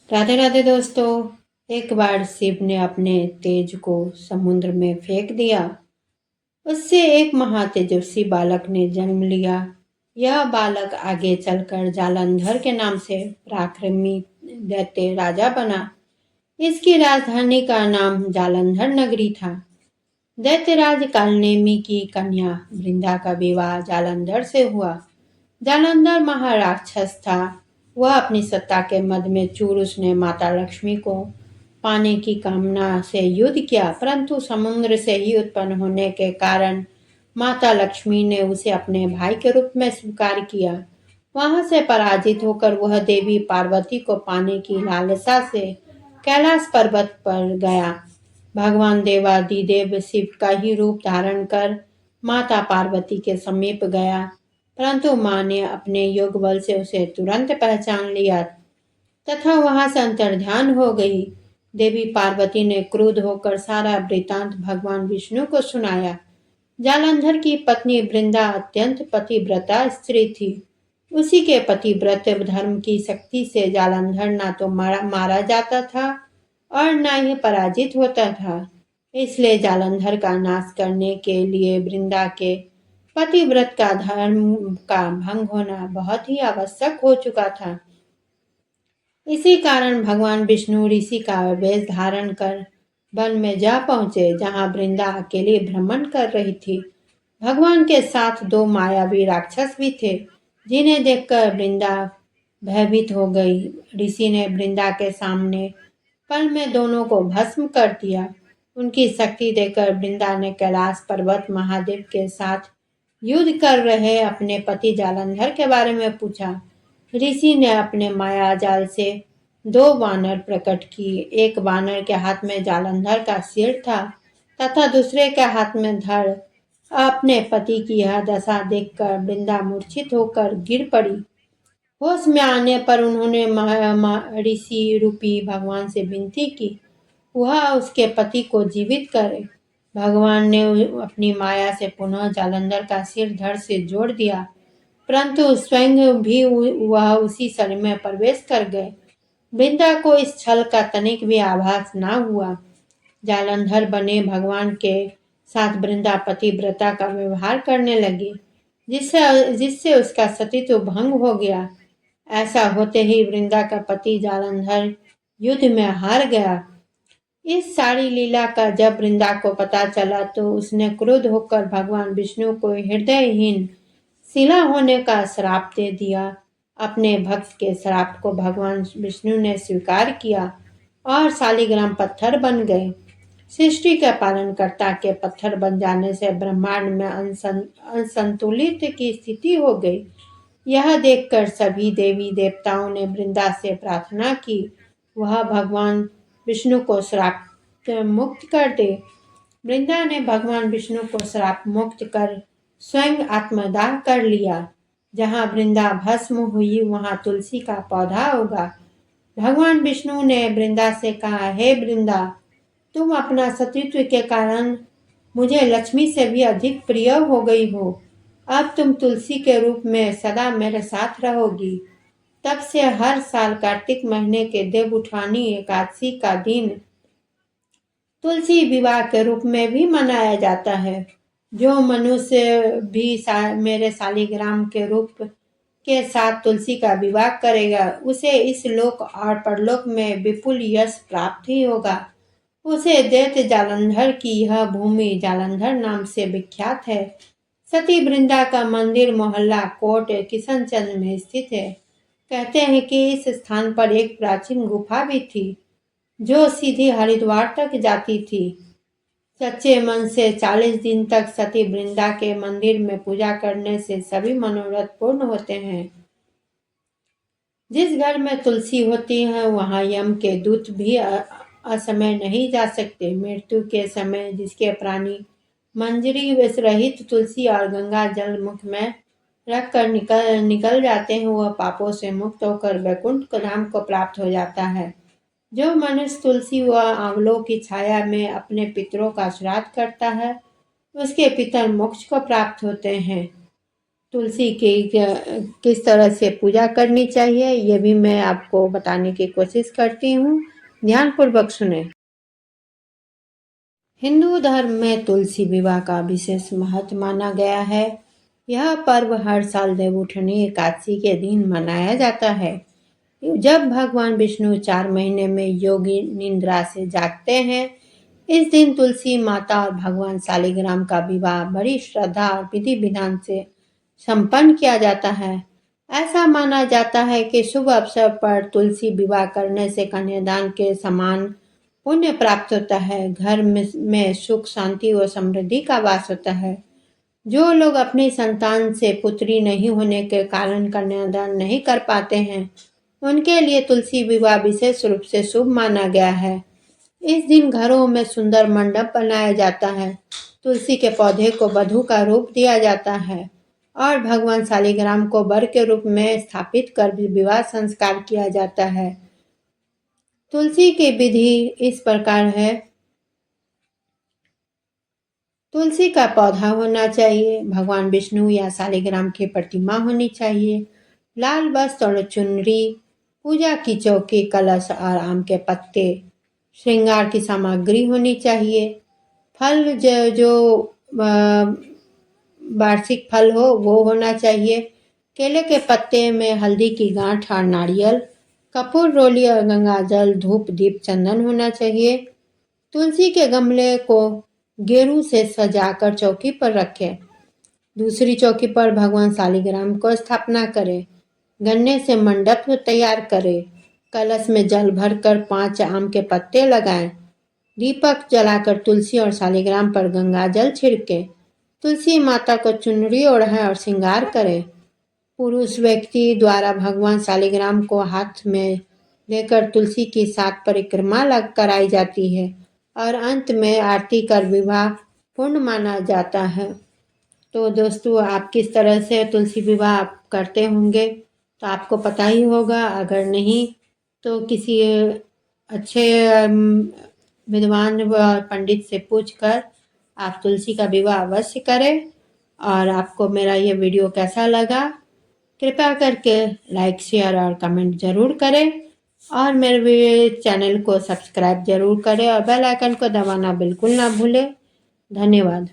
राधे राधे दोस्तों। एक बार शिव ने अपने तेज को समुद्र में फेंक दिया। उससे एक महातेजस्वी बालक ने जन्म लिया। यह बालक आगे चलकर जालंधर के नाम से पराक्रमी दैत्य राजा बना। इसकी राजधानी का नाम जालंधर नगरी था। दैत्यराज कालनेमी की कन्या वृंदा का विवाह जालंधर से हुआ। जालंधर महाराक्षस था। वह अपनी सत्ता के मद में चूर उसने माता लक्ष्मी को पाने की कामना से युद्ध किया, परंतु समुद्र से ही उत्पन्न होने के कारण माता लक्ष्मी ने उसे अपने भाई के रूप में स्वीकार किया। वहां से पराजित होकर वह देवी पार्वती को पाने की लालसा से कैलाश पर्वत पर गया। भगवान देवादिदेव शिव का ही रूप धारण कर माता पार्वती के समीप गया, परंतु मां ने अपने योग बल से उसे तुरंत पहचान लिया तथा वहां से अंतर्ध्यान हो गई। देवी पार्वती ने क्रुद्ध होकर सारा वृतांत भगवान विष्णु को सुनाया। जालंधर की पत्नी वृंदा अत्यंत पतिव्रता स्त्री थी। उसी के पतिव्रत धर्म की शक्ति से जालंधर ना तो मारा जाता था और न ही पराजित होता था। इसलिए जालंधर का नाश करने के लिए वृंदा के पतिव्रत का धर्म का भंग होना बहुत ही आवश्यक हो चुका था। इसी कारण भगवान विष्णु ऋषि का वेश धारण कर वन में जा पहुंचे, जहां वृंदा अकेली भ्रमण कर रही थी। भगवान के साथ दो मायावी राक्षस भी थे, जिन्हें देखकर वृंदा भयभीत हो गई। ऋषि ने वृंदा के सामने पल में दोनों को भस्म कर दिया। उनकी शक्ति देखकर वृंदा ने कैलाश पर्वत महादेव के साथ युद्ध कर रहे अपने पति जालंधर के बारे में पूछा। ऋषि ने अपने माया जाल से दो वानर प्रकट किए। एक वानर के हाथ में जालंधर का सिर था तथा दूसरे के हाथ में धड़। अपने पति की यह दशा देखकर वृंदा मूर्छित होकर गिर पड़ी। होश में आने पर उन्होंने ऋषि रूपी भगवान से विनती की, वह उसके पति को जीवित करे। भगवान ने अपनी माया से पुनः जालंधर का सिर धड़ से जोड़ दिया, परंतु स्वयं भी वह उसी शरीर में प्रवेश कर गए। वृंदा को इस छल का तनिक भी आभास न हुआ। जालंधर बने भगवान के साथ वृंदा पतिव्रता का व्यवहार करने लगी, जिससे जिससे उसका सतीत्व भंग हो गया। ऐसा होते ही वृंदा का पति जालंधर युद्ध में हार गया। इस सारी लीला का जब वृंदा को पता चला तो उसने क्रुद्ध होकर भगवान विष्णु को हृदयहीन शिला होने का श्राप दे दिया। अपने भक्त के श्राप को भगवान विष्णु ने स्वीकार किया और शालिग्राम पत्थर बन गए। सृष्टि के पालनकर्ता के पत्थर बन जाने से ब्रह्मांड में असंतुलित की स्थिति हो गई। यह देखकर सभी देवी देवताओं ने वृंदा से प्रार्थना की, वह भगवान विष्णु को श्राप मुक्त कर दे। वृंदा ने भगवान विष्णु को श्राप मुक्त कर स्वयं आत्मदाह कर लिया। जहाँ वृंदा भस्म हुई वहाँ तुलसी का पौधा उगा। भगवान विष्णु ने वृंदा से कहा, हे वृंदा, तुम अपना सतीत्व के कारण मुझे लक्ष्मी से भी अधिक प्रिय हो गई हो। अब तुम तुलसी के रूप में सदा मेरे साथ रहोगी। तब से हर साल कार्तिक महीने के देव उठानी एकादशी का दिन तुलसी विवाह के रूप में भी मनाया जाता है। जो मनुष्य भी मेरे शालिग्राम के रूप के साथ तुलसी का विवाह करेगा, उसे इस लोक और परलोक में विपुल यश प्राप्त ही होगा। उसे दैत्य जालंधर की यह भूमि जालंधर नाम से विख्यात है। सती वृंदा का मंदिर मोहल्ला कोट किशनचंद में स्थित है। कहते हैं कि इस स्थान पर एक प्राचीन गुफा भी थी, जो सीधी हरिद्वार तक जाती थी। सच्चे मन से 40 दिन तक सती वृंदा के मंदिर में पूजा करने से सभी मनोरथ पूर्ण होते हैं। जिस घर में तुलसी होती है वहां यम के दूत भी असमय नहीं जा सकते। मृत्यु के समय जिसके प्राणी मंजरी रहित तुलसी और गंगा जल मुख में रखकर निकल जाते हैं, वह पापों से मुक्त होकर वैकुंठ धाम को प्राप्त हो जाता है। जो मनुष्य तुलसी व आंवलों की छाया में अपने पितरों का श्राद्ध करता है, उसके पितर मोक्ष को प्राप्त होते हैं। तुलसी की किस तरह से पूजा करनी चाहिए ये भी मैं आपको बताने की कोशिश करती हूँ। ध्यानपूर्वक सुने। हिंदू धर्म में तुलसी विवाह का विशेष महत्व माना गया है। यह पर्व हर साल देवउठनी एकादशी के दिन मनाया जाता है, जब भगवान विष्णु 4 महीने में योगी निद्रा से जागते हैं। इस दिन तुलसी माता और भगवान शालिग्राम का विवाह बड़ी श्रद्धा और विधि विधान से संपन्न किया जाता है। ऐसा माना जाता है कि शुभ अवसर पर तुलसी विवाह करने से कन्यादान के समान पुण्य प्राप्त होता है। घर में सुख शांति व समृद्धि का वास होता है। जो लोग अपनी संतान से पुत्री नहीं होने के कारण कन्यादान नहीं कर पाते हैं, उनके लिए तुलसी विवाह विशेष रूप से शुभ माना गया है। इस दिन घरों में सुंदर मंडप बनाया जाता है, तुलसी के पौधे को वधू का रूप दिया जाता है और भगवान शालिग्राम को वर के रूप में स्थापित कर विवाह संस्कार किया जाता है। तुलसी की विधि इस प्रकार है। तुलसी का पौधा होना चाहिए, भगवान विष्णु या शालिग्राम की प्रतिमा होनी चाहिए, लाल वस्त्र और चुनरी, पूजा की चौकी, कलश और आम के पत्ते, श्रृंगार की सामग्री होनी चाहिए। फल जो वार्षिक फल हो वो होना चाहिए। केले के पत्ते में हल्दी की गांठ और नारियल, कपूर, रोली और गंगा जल, धूप, दीप, चंदन होना चाहिए। तुलसी के गमले को गेरू से सजाकर चौकी पर रखें। दूसरी चौकी पर भगवान शालिग्राम को स्थापना करें। गन्ने से मंडप तैयार करें। कलश में जल भरकर 5 आम के पत्ते लगाएं। दीपक जलाकर तुलसी और शालिग्राम पर गंगा जल छिड़कें। तुलसी माता को चुनरी ओढ़ाएं और श्रृंगार करें। पुरुष व्यक्ति द्वारा भगवान शालिग्राम को हाथ में लेकर तुलसी की 7 परिक्रमा कराई जाती है और अंत में आरती कर विवाह पूर्ण माना जाता है। तो दोस्तों, आप किस तरह से तुलसी विवाह करते होंगे तो आपको पता ही होगा। अगर नहीं तो किसी अच्छे विद्वान व पंडित से पूछकर आप तुलसी का विवाह अवश्य करें। और आपको मेरा ये वीडियो कैसा लगा, कृपया करके लाइक, शेयर और कमेंट ज़रूर करें और मेरे चैनल को सब्सक्राइब ज़रूर करें और बेल आइकन को दबाना बिल्कुल ना भूलें। धन्यवाद।